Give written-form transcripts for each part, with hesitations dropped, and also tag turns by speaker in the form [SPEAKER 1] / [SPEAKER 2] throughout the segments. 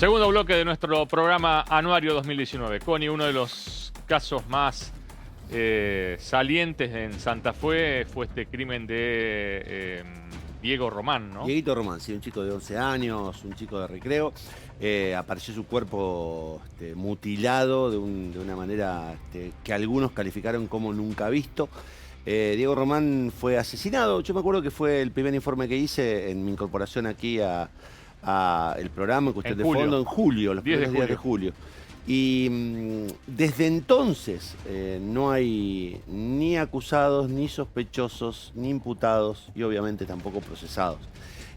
[SPEAKER 1] Segundo bloque de nuestro programa anuario 2019. Connie, uno de los casos más salientes en Santa Fe fue este crimen de Diego Román, ¿no?
[SPEAKER 2] Dieguito Román, sí, un chico de 11 años, un chico de recreo. Apareció su cuerpo mutilado de una manera que algunos calificaron como nunca visto. Diego Román fue asesinado. Yo me acuerdo que fue el primer informe que hice en mi incorporación aquí a el programa en Cuestión de Fondo en julio, los primeros días de julio. Y desde entonces no hay ni acusados, ni sospechosos, ni imputados y obviamente tampoco procesados.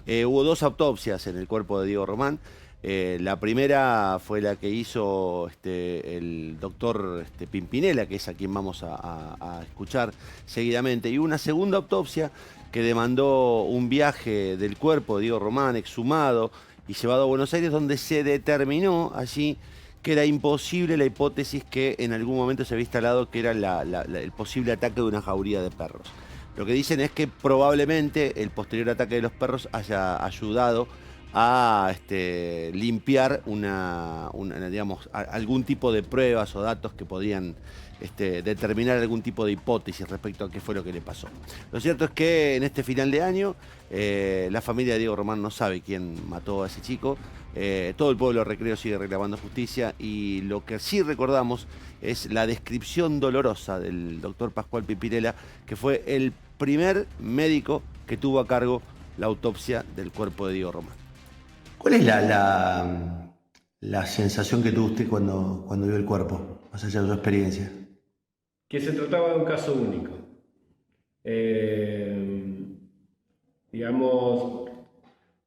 [SPEAKER 2] Hubo 2 autopsias en el cuerpo de Diego Román. La primera fue la que hizo el doctor Pimpinela, que es a quien vamos a escuchar seguidamente. Y una segunda autopsia que demandó un viaje del cuerpo de Diego Román exhumado y llevado a Buenos Aires, donde se determinó allí que era imposible la hipótesis que en algún momento se había instalado que era el posible ataque de una jauría de perros. Lo que dicen es que probablemente el posterior ataque de los perros haya ayudado a limpiar digamos, algún tipo de pruebas o datos que podían determinar algún tipo de hipótesis respecto a qué fue lo que le pasó. Lo cierto es que en este final de año la familia de Diego Román no sabe quién mató a ese chico. Todo el pueblo recreo sigue reclamando justicia y lo que sí recordamos es la descripción dolorosa del doctor Pascual Pimpinela, que fue el primer médico que tuvo a cargo la autopsia del cuerpo de Diego Román.
[SPEAKER 3] ¿Cuál es la sensación que tuvo usted cuando vio el cuerpo, más allá de su experiencia?
[SPEAKER 4] Que se trataba de un caso único. Digamos,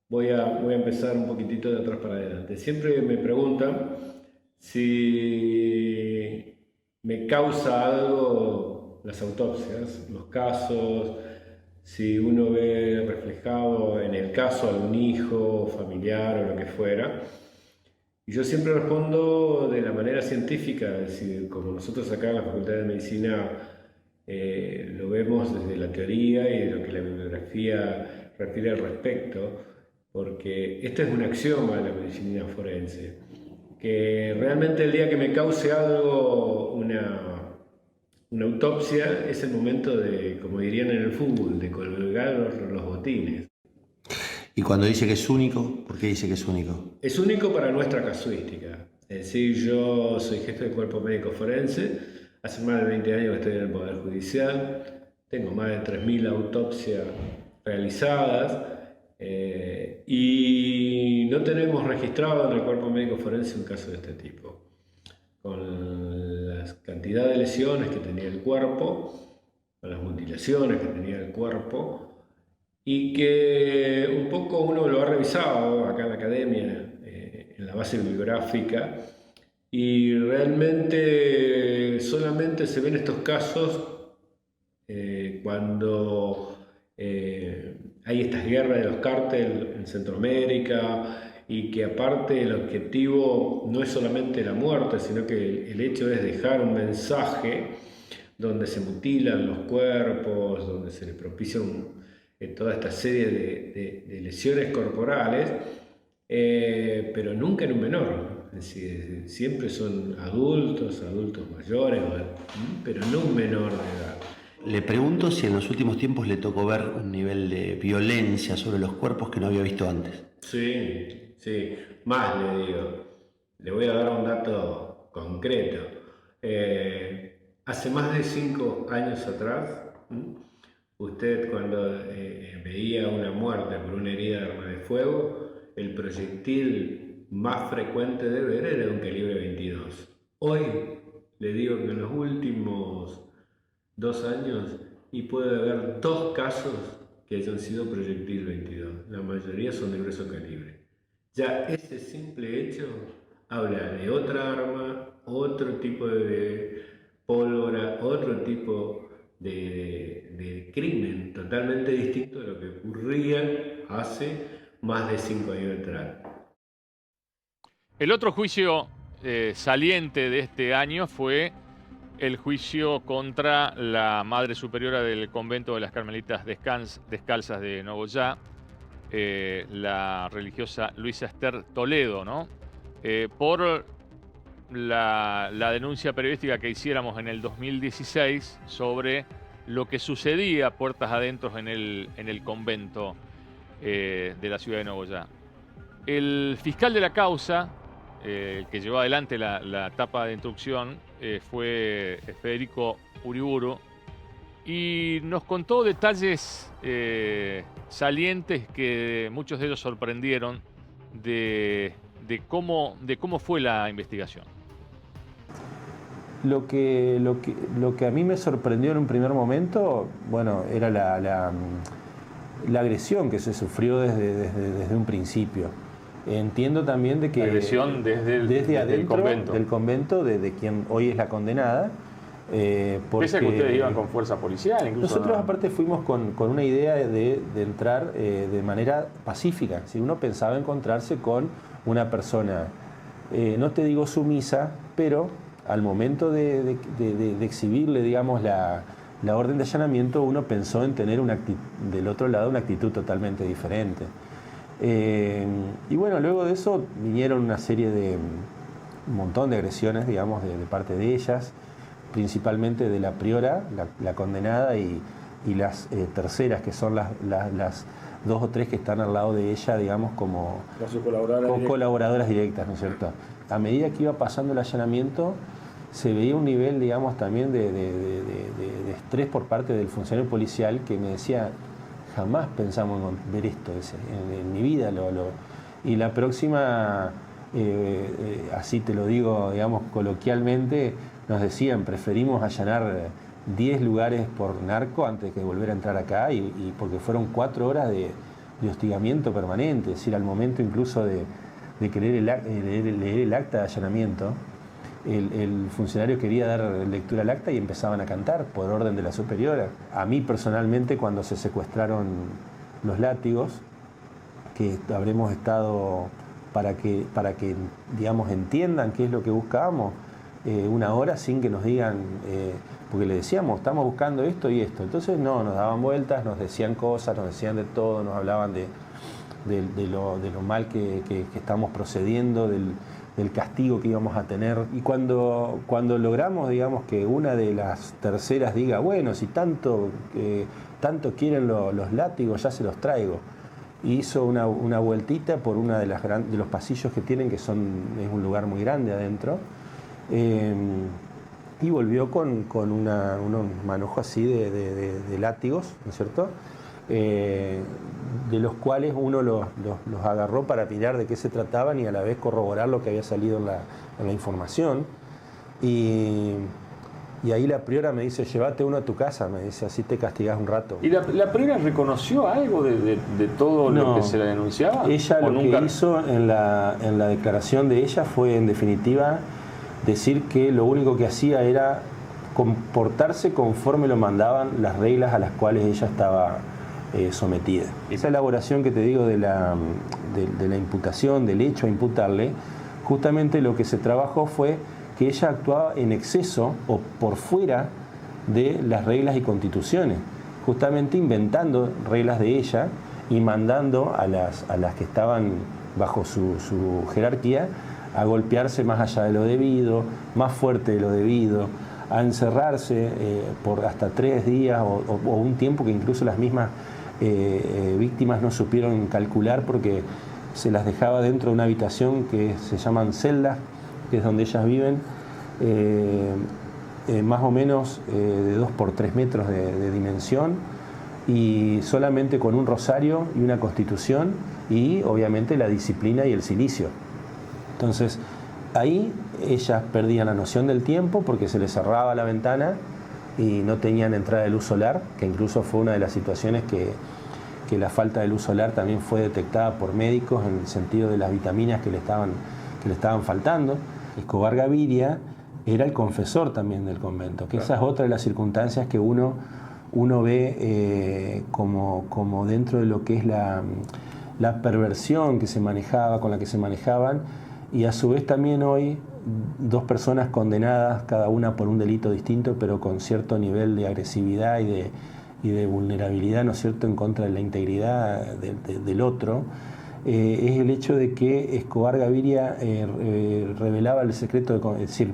[SPEAKER 4] voy a empezar un poquitito de atrás para adelante. Siempre me preguntan si me causa algo las autopsias, los casos, si uno ve reflejado en el caso algún hijo, familiar o lo que fuera. Y yo siempre respondo de la manera científica, es decir, como nosotros acá en la Facultad de Medicina lo vemos desde la teoría y de lo que la bibliografía refiere al respecto, porque este es un axioma de la medicina forense, que realmente el día que me cause algo, una autopsia, es el momento de, como dirían en el fútbol, de colgar los botines.
[SPEAKER 3] Y cuando dice que es único, ¿por qué dice que es único?
[SPEAKER 4] Es único para nuestra casuística. Es decir, yo soy jefe del cuerpo médico forense, hace más de 20 años que estoy en el Poder Judicial, tengo más de 3.000 autopsias realizadas y no tenemos registrado en el cuerpo médico forense un caso de este tipo. Con la cantidad de lesiones que tenía el cuerpo, con las mutilaciones que tenía el cuerpo, y que un poco uno lo ha revisado acá en la academia, en la base bibliográfica, y realmente solamente se ven estos casos cuando hay estas guerras de los cárteles en Centroamérica, y que aparte el objetivo no es solamente la muerte, sino que el hecho es dejar un mensaje donde se mutilan los cuerpos, donde se le propicia toda esta serie de lesiones corporales, pero nunca en un menor. Es decir, siempre son adultos mayores, pero no un menor de edad.
[SPEAKER 3] Le pregunto si en los últimos tiempos le tocó ver un nivel de violencia sobre los cuerpos que no había visto antes.
[SPEAKER 4] Sí, más le digo. Le voy a dar un dato concreto. Hace más de 5 años atrás, usted cuando veía una muerte por una herida de arma de fuego, el proyectil más frecuente de ver era un calibre 22. Hoy le digo que en los últimos 2 años y puede haber 2 casos que hayan sido proyectil 22. La mayoría son de grueso calibre. Ya ese simple hecho habla de otra arma, otro tipo de pólvora, otro tipo de crimen totalmente distinto de lo que ocurría hace más de 5 años atrás.
[SPEAKER 1] El otro juicio saliente de este año fue el juicio contra la Madre Superiora del Convento de las Carmelitas Descalzas de Nogoyá, la religiosa Luisa Esther Toledo, ¿no? por la denuncia periodística que hiciéramos en el 2016 sobre lo que sucedía puertas adentro en el convento de la ciudad de Nogoyá. El fiscal de la causa, que llevó adelante la etapa de instrucción, fue Federico Uriburu, y nos contó detalles salientes que muchos de ellos sorprendieron de cómo fue la investigación.
[SPEAKER 5] Lo que a mí me sorprendió en un primer momento, bueno, era la agresión que se sufrió desde un principio. Entiendo también de que...
[SPEAKER 1] La agresión desde
[SPEAKER 5] adentro
[SPEAKER 1] del convento.
[SPEAKER 5] De quien hoy es la condenada.
[SPEAKER 1] Pese a que ustedes iban con fuerza policial, incluso.
[SPEAKER 5] Nosotros aparte fuimos con una idea de entrar de manera pacífica. Si uno pensaba encontrarse con una persona, no te digo sumisa, pero al momento de exhibirle, digamos, la orden de allanamiento, uno pensó en tener del otro lado una actitud totalmente diferente. Y bueno, luego de eso vinieron una serie un montón de agresiones, digamos, de parte de ellas, principalmente de la priora, la condenada, y las terceras, que son las 2 o 3 que están al lado de ella, digamos, como colaboradoras directas, ¿no es cierto? A medida que iba pasando el allanamiento, se veía un nivel, digamos, también de estrés por parte del funcionario policial, que me decía: jamás pensamos en ver esto en mi vida. Y la próxima, así te lo digo, digamos, coloquialmente, nos decían: preferimos allanar 10 lugares por narco antes que volver a entrar acá, y porque fueron 4 horas de hostigamiento permanente. Es decir, al momento incluso de querer leer el acta de allanamiento, el funcionario quería dar lectura al acta y empezaban a cantar por orden de la superiora. A mí personalmente, cuando se secuestraron los látigos, que habremos estado para que digamos, entiendan qué es lo que buscábamos, 1 hora sin que nos digan, porque le decíamos: estamos buscando esto y esto. Entonces no, nos daban vueltas, nos decían cosas, nos decían de todo, nos hablaban de lo mal que estamos procediendo, del castigo que íbamos a tener. Y cuando logramos, digamos, que una de las terceras diga: bueno, si tanto quieren los látigos, ya se los traigo. Y hizo una vueltita por una de los pasillos que tienen, es un lugar muy grande adentro, y volvió con unos manojos así de látigos, ¿no es cierto? De los cuales uno los agarró para mirar de qué se trataban y a la vez corroborar lo que había salido en la información. Y ahí la priora me dice: llévate uno a tu casa, me dice, así te castigás un rato.
[SPEAKER 1] ¿Y la priora reconoció algo de todo lo que se le denunciaba?
[SPEAKER 5] Ella lo que hizo en la declaración de ella fue, en definitiva, decir que lo único que hacía era comportarse conforme lo mandaban las reglas a las cuales ella estaba sometida. Esa elaboración que te digo de la imputación, del hecho a imputarle, justamente lo que se trabajó fue que ella actuaba en exceso o por fuera de las reglas y constituciones, justamente inventando reglas de ella y mandando a las que estaban bajo su jerarquía a golpearse más allá de lo debido, más fuerte de lo debido, a encerrarse por hasta 3 días o un tiempo que incluso las mismas víctimas no supieron calcular, porque se las dejaba dentro de una habitación que se llaman celdas, que es donde ellas viven, más o menos de 2 por 3 metros de dimensión, y solamente con un rosario y una constitución, y obviamente la disciplina y el cilicio. Entonces ahí ellas perdían la noción del tiempo, porque se les cerraba la ventana y no tenían entrada de luz solar, que incluso fue una de las situaciones que la falta de luz solar también fue detectada por médicos, en el sentido de las vitaminas que le estaban faltando. Escobar Gaviria era el confesor también del convento, que esa es otra de las circunstancias que uno ve como dentro de lo que es la perversión que se manejaba, con la que se manejaban, y a su vez también hoy 2 personas condenadas, cada una por un delito distinto, pero con cierto nivel de agresividad y de vulnerabilidad, ¿no es cierto?, en contra de la integridad del otro, es el hecho de que Escobar Gaviria revelaba el secreto, es decir,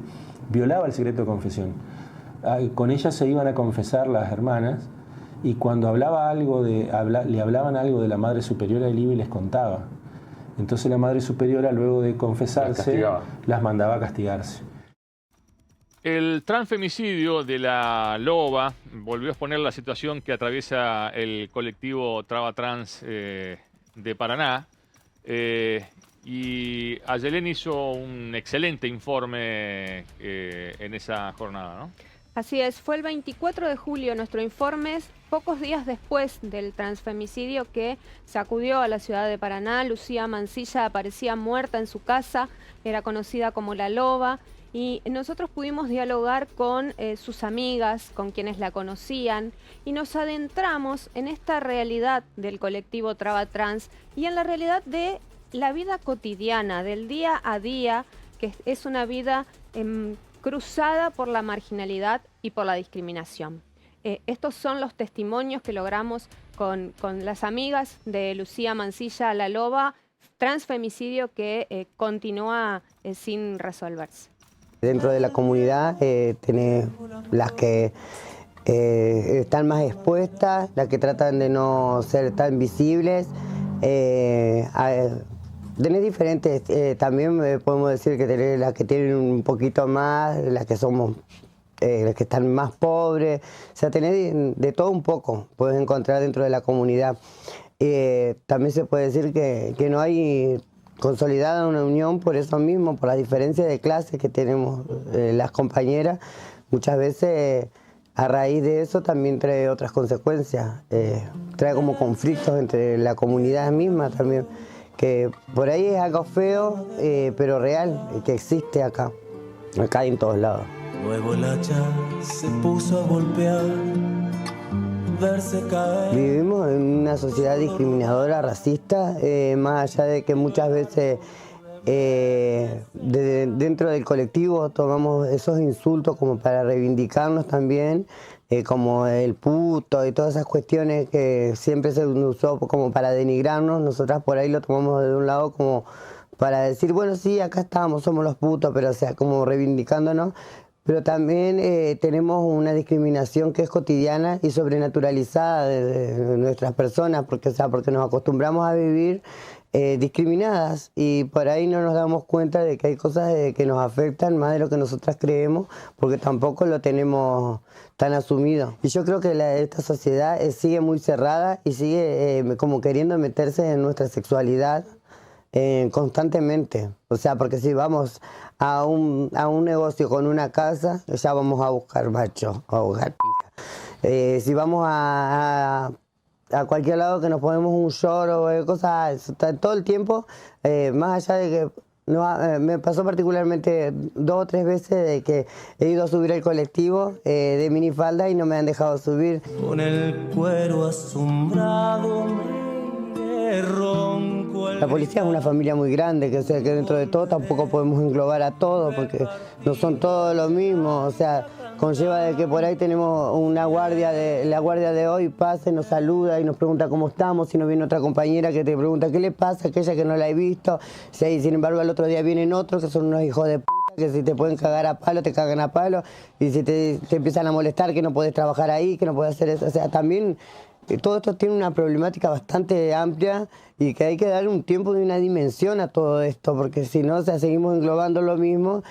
[SPEAKER 5] violaba el secreto de confesión. Con ella se iban a confesar las hermanas y cuando le hablaban algo de la Madre Superiora, él iba y les contaba. Entonces la Madre Superiora, luego de confesarse, las mandaba a castigarse.
[SPEAKER 1] El transfemicidio de la Loba volvió a exponer la situación que atraviesa el colectivo Traba Trans de Paraná. Y Ayelén hizo un excelente informe en esa jornada, ¿no?
[SPEAKER 6] Así es, fue el 24 de julio nuestro informe, pocos días después del transfemicidio que sacudió a la ciudad de Paraná. Lucía Mancilla aparecía muerta en su casa, era conocida como La Loba, y nosotros pudimos dialogar con sus amigas, con quienes la conocían, y nos adentramos en esta realidad del colectivo Traba Trans y en la realidad de la vida cotidiana, del día a día, que es una vida cruzada por la marginalidad y por la discriminación. Estos son los testimonios que logramos con las amigas de Lucía Mancilla La Loba, transfemicidio que continúa sin resolverse.
[SPEAKER 7] Dentro de la comunidad tenés las que están más expuestas, las que tratan de no ser tan visibles. Tenés diferentes, también podemos decir que tenés las que tienen un poquito más, las que somos, las que están más pobres, o sea, tenés de todo un poco, puedes encontrar dentro de la comunidad. También se puede decir que no hay consolidada una unión por eso mismo, por la diferencia de clases que tenemos las compañeras. Muchas veces a raíz de eso también trae otras consecuencias, trae como conflictos entre la comunidad misma también, que por ahí es algo feo, pero real, que existe acá y en todos lados.
[SPEAKER 8] Luego el hacha se puso a golpear, verse caer.
[SPEAKER 7] Vivimos en una sociedad discriminadora, racista, más allá de que muchas veces dentro del colectivo tomamos esos insultos como para reivindicarnos también, como el puto y todas esas cuestiones que siempre se usó como para denigrarnos. Nosotras por ahí lo tomamos de un lado como para decir, bueno, sí, acá estamos, somos los putos, pero o sea, como reivindicándonos. Pero también tenemos una discriminación que es cotidiana y sobrenaturalizada de nuestras personas, porque, o sea, porque nos acostumbramos a vivir discriminadas y por ahí no nos damos cuenta de que hay cosas que nos afectan más de lo que nosotras creemos, porque tampoco lo tenemos tan asumido. Y yo creo que esta sociedad sigue muy cerrada y sigue como queriendo meterse en nuestra sexualidad constantemente. O sea, porque si vamos a un negocio con una casa, ya vamos a buscar macho, a buscar pija. Si vamos a cualquier lado que nos ponemos un short o cosas, todo el tiempo, más allá de que me pasó particularmente 2 o 3 veces de que he ido a subir al colectivo de minifalda y no me han dejado subir.
[SPEAKER 8] Con el cuero asombrado me ronco el...
[SPEAKER 7] La policía es una familia muy grande, que, o sea, que dentro de todo tampoco podemos englobar a todos, porque no son todos lo mismo, o sea, conlleva de que por ahí tenemos una guardia la guardia de hoy pasa y nos saluda y nos pregunta cómo estamos, si no viene otra compañera que te pregunta qué le pasa, aquella que no la he visto, sí, sin embargo al otro día vienen otros que son unos hijos de puta, que si te pueden cagar a palo, te cagan a palo, y si te empiezan a molestar que no podés trabajar ahí, que no podés hacer eso, o sea, también todo esto tiene una problemática bastante amplia y que hay que darle un tiempo y una dimensión a todo esto, porque si no, o sea, seguimos englobando lo mismo.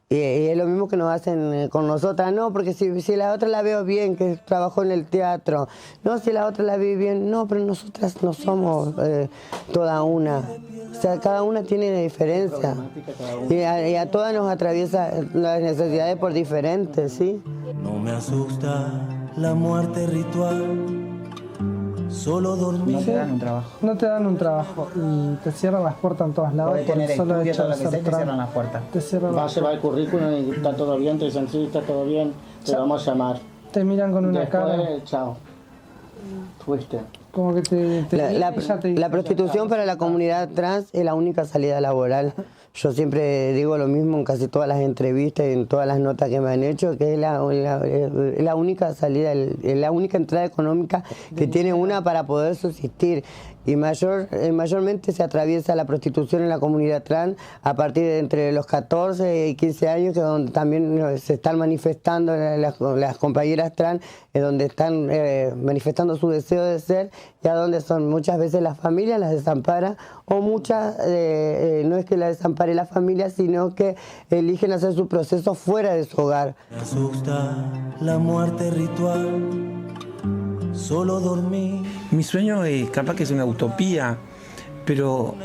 [SPEAKER 7] Y es lo mismo que nos hacen con nosotras, no, porque si la otra la veo bien, que trabajó en el teatro, no, si la otra la vi bien, no, pero nosotras no somos toda una, o sea, cada una tiene una diferencia y a todas nos atraviesa las necesidades por diferentes, ¿sí?
[SPEAKER 8] No me asusta la muerte ritual, solo dormir.
[SPEAKER 9] No te dan un trabajo. No te dan un trabajo y te cierran las puertas en todos lados.
[SPEAKER 10] Puedes tener estudios, todo lo que sea, te cierran las puertas. Vas a llevar el currículum y está todo bien, te dicen sí, está todo bien, te vamos a llamar.
[SPEAKER 9] Te miran con una
[SPEAKER 10] después,
[SPEAKER 9] cara.
[SPEAKER 10] Chao. Fuiste.
[SPEAKER 9] Como que
[SPEAKER 7] la prostitución para la comunidad trans es la única salida laboral yo siempre digo lo mismo en casi todas las entrevistas y en todas las notas que me han hecho, que es la única salida, es la única entrada económica que tiene una para poder subsistir. Y mayormente se atraviesa la prostitución en la comunidad trans a partir de entre los 14 y 15 años, que es donde también se están manifestando las compañeras trans, donde están manifestando su deseo de ser, y a donde son muchas veces las familias las desamparan, o muchas, no es que la desampare la familia, sino que eligen hacer su proceso fuera de su hogar.
[SPEAKER 8] Me asusta la muerte ritual. Solo dormir.
[SPEAKER 11] Mi sueño es, capaz que es una utopía, pero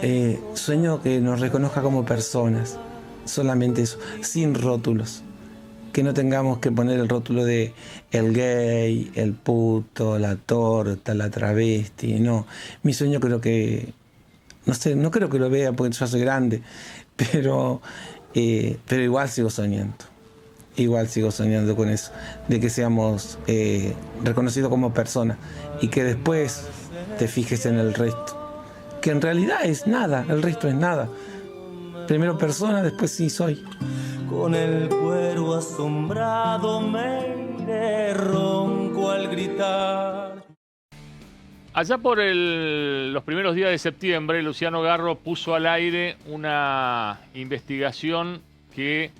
[SPEAKER 11] sueño que nos reconozca como personas, solamente eso, sin rótulos. Que no tengamos que poner el rótulo de el gay, el puto, la torta, la travesti, no. Mi sueño creo que, no sé, no creo que lo vea porque yo soy grande, pero igual sigo soñando. Igual sigo soñando con eso, de que seamos reconocidos como personas y que después te fijes en el resto, que en realidad es nada, el resto es nada. Primero persona, después sí soy.
[SPEAKER 8] Con el cuero asombrado me iré ronco al gritar.
[SPEAKER 1] Allá por los primeros días de septiembre, Luciano Garro puso al aire una investigación que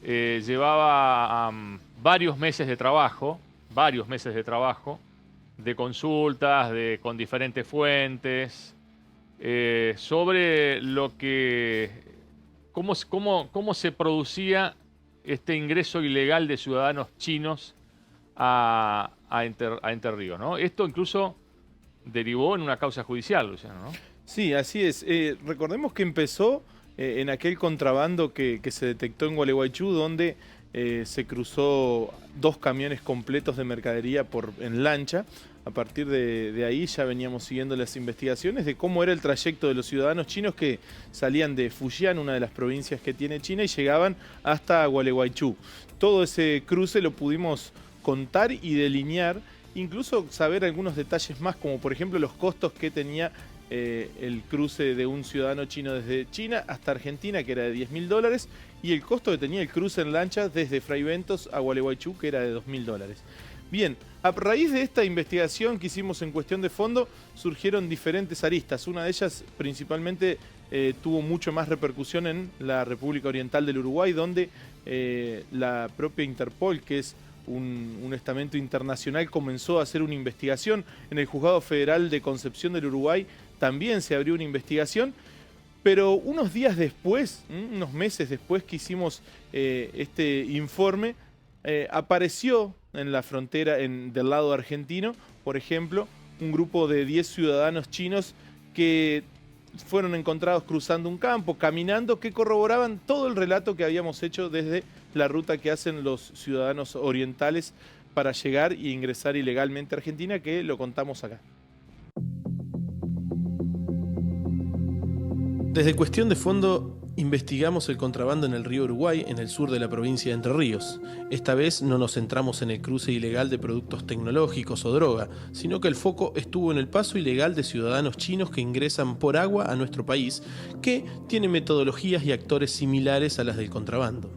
[SPEAKER 1] llevaba varios meses de trabajo, de consultas con diferentes fuentes, sobre lo que, cómo se producía este ingreso ilegal de ciudadanos chinos a Entre Ríos, ¿no? Esto incluso derivó en una causa judicial, Luciano, ¿no?
[SPEAKER 12] Sí, así es. Recordemos que empezó en aquel contrabando que se detectó en Gualeguaychú, donde se cruzó 2 camiones completos de mercadería en lancha. A partir de ahí ya veníamos siguiendo las investigaciones de cómo era el trayecto de los ciudadanos chinos que salían de Fujian, una de las provincias que tiene China, y llegaban hasta Gualeguaychú. Todo ese cruce lo pudimos contar y delinear, incluso saber algunos detalles más, como por ejemplo los costos que tenía el cruce de un ciudadano chino desde China hasta Argentina, que era de $10.000, y el costo que tenía el cruce en lancha desde Fray Bentos a Gualeguaychú, que era de $2.000. Bien, a raíz de esta investigación que hicimos en Cuestión de Fondo, surgieron diferentes aristas. Una de ellas principalmente tuvo mucho más repercusión en la República Oriental del Uruguay, donde la propia Interpol, que es un estamento internacional, comenzó a hacer una investigación. En el Juzgado Federal de Concepción del Uruguay también se abrió una investigación, pero unos días después, unos meses después que hicimos este informe, apareció en la frontera del lado argentino, por ejemplo, un grupo de 10 ciudadanos chinos que fueron encontrados cruzando un campo, caminando, que corroboraban todo el relato que habíamos hecho desde la ruta que hacen los ciudadanos orientales para llegar e ingresar ilegalmente a Argentina, que lo contamos acá. Desde Cuestión de Fondo investigamos el contrabando en el río Uruguay, en el sur de la provincia de Entre Ríos. Esta vez no nos centramos en el cruce ilegal de productos tecnológicos o droga, sino que el foco estuvo en el paso ilegal de ciudadanos chinos que ingresan por agua a nuestro país, que tiene metodologías y actores similares a las del contrabando.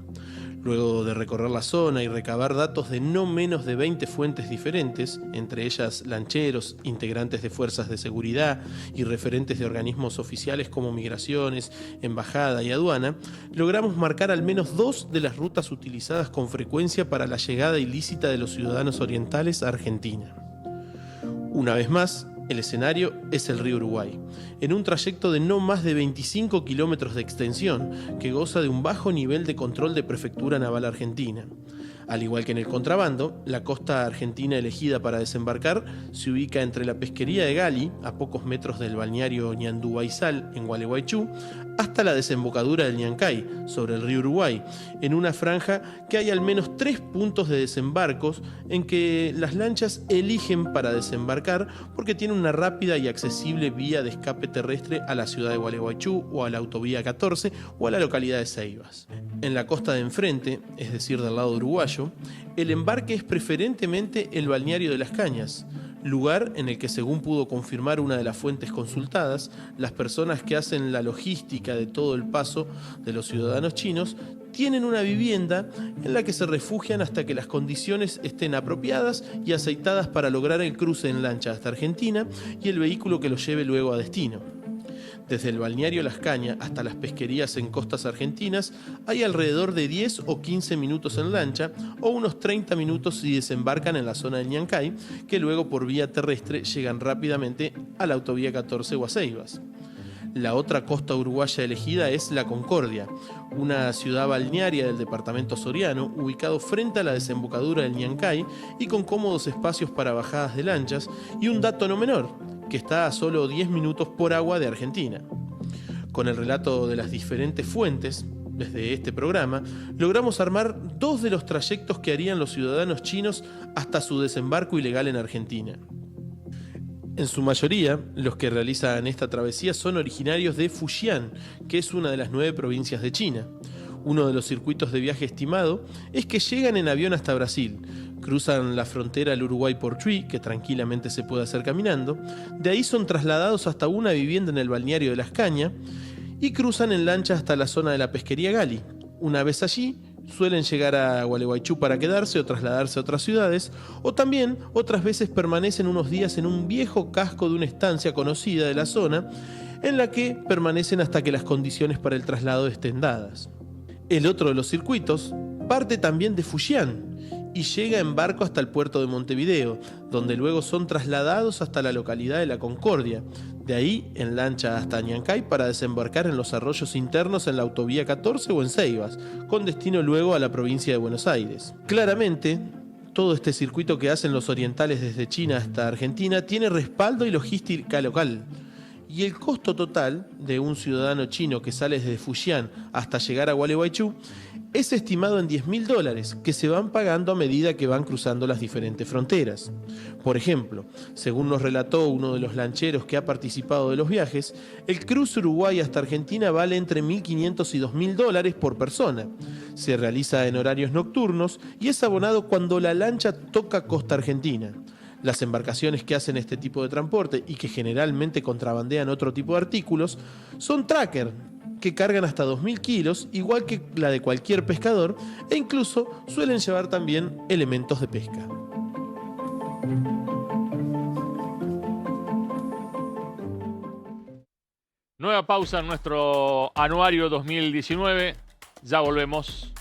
[SPEAKER 12] Luego de recorrer la zona y recabar datos de no menos de 20 fuentes diferentes, entre ellas lancheros, integrantes de fuerzas de seguridad y referentes de organismos oficiales como Migraciones, Embajada y Aduana, logramos marcar al menos 2 de las rutas utilizadas con frecuencia para la llegada ilícita de los ciudadanos orientales a Argentina. Una vez más, el escenario es el río Uruguay, en un trayecto de no más de 25 kilómetros de extensión que goza de un bajo nivel de control de Prefectura Naval Argentina. Al igual que en el contrabando, la costa argentina elegida para desembarcar se ubica entre la pesquería de Gali, a pocos metros del balneario Ñandú-Baizal, en Gualeguaychú, hasta la desembocadura del Ñancay, sobre el río Uruguay, en una franja que hay al menos 3 puntos de desembarcos en que las lanchas eligen para desembarcar porque tiene una rápida y accesible vía de escape terrestre a la ciudad de Gualeguaychú o a la autovía 14 o a la localidad de Ceibas. En la costa de enfrente, es decir, del lado uruguayo, el embarque es preferentemente el balneario de Las Cañas.
[SPEAKER 13] lugar en el que, según pudo confirmar una de las fuentes consultadas, las personas que hacen la logística de todo el paso de los ciudadanos chinos tienen una vivienda en la que se refugian hasta que las condiciones estén apropiadas y aceitadas para lograr el cruce en lancha hasta Argentina y el vehículo que los lleve luego a destino. Desde el balneario Las Cañas hasta las pesquerías en costas argentinas hay alrededor de 10 o 15 minutos en lancha o unos 30 minutos si desembarcan en la zona del Ñancay, que luego por vía terrestre llegan rápidamente a la autovía 14 o a Ceibas. La otra costa uruguaya elegida es La Concordia, una ciudad balnearia del departamento Soriano, ubicado frente a la desembocadura del Ñancay y con cómodos espacios para bajadas de lanchas, y un dato no menor, que está a solo 10 minutos por agua de Argentina. Con el relato de las diferentes fuentes, desde este programa, logramos armar 2 de los trayectos que harían los ciudadanos chinos hasta su desembarco ilegal en Argentina. En su mayoría, los que realizan esta travesía son originarios de Fujian, que es una de las 9 provincias de China. Uno de los circuitos de viaje estimado es que llegan en avión hasta Brasil, cruzan la frontera al Uruguay por Tui, que tranquilamente se puede hacer caminando, de ahí son trasladados hasta una vivienda en el balneario de Las Cañas y cruzan en lancha hasta la zona de la pesquería Gali. Una vez allí, suelen llegar a Gualeguaychú para quedarse o trasladarse a otras ciudades, o también otras veces permanecen unos días en un viejo casco de una estancia conocida de la zona, en la que permanecen hasta que las condiciones para el traslado estén dadas. El otro de los circuitos parte también de Fujian y llega en barco hasta el puerto de Montevideo, donde luego son trasladados hasta la localidad de La Concordia, de ahí en lancha hasta Ñancay para desembarcar en los arroyos internos en la autovía 14 o en Ceibas, con destino luego a la provincia de Buenos Aires. Claramente, todo este circuito que hacen los orientales desde China hasta Argentina tiene respaldo y logística local. Y el costo total de un ciudadano chino que sale desde Fujian hasta llegar a Gualeguaychú es estimado en $10.000, que se van pagando a medida que van cruzando las diferentes fronteras. Por ejemplo, según nos relató uno de los lancheros que ha participado de los viajes, el cruce Uruguay hasta Argentina vale entre $1.500 y $2.000 por persona. Se realiza en horarios nocturnos y es abonado cuando la lancha toca costa argentina. Las embarcaciones que hacen este tipo de transporte y que generalmente contrabandean otro tipo de artículos son tracker, que cargan hasta 2.000 kilos, igual que la de cualquier pescador, e incluso suelen llevar también elementos de pesca.
[SPEAKER 1] Nueva pausa en nuestro anuario 2019. Ya volvemos.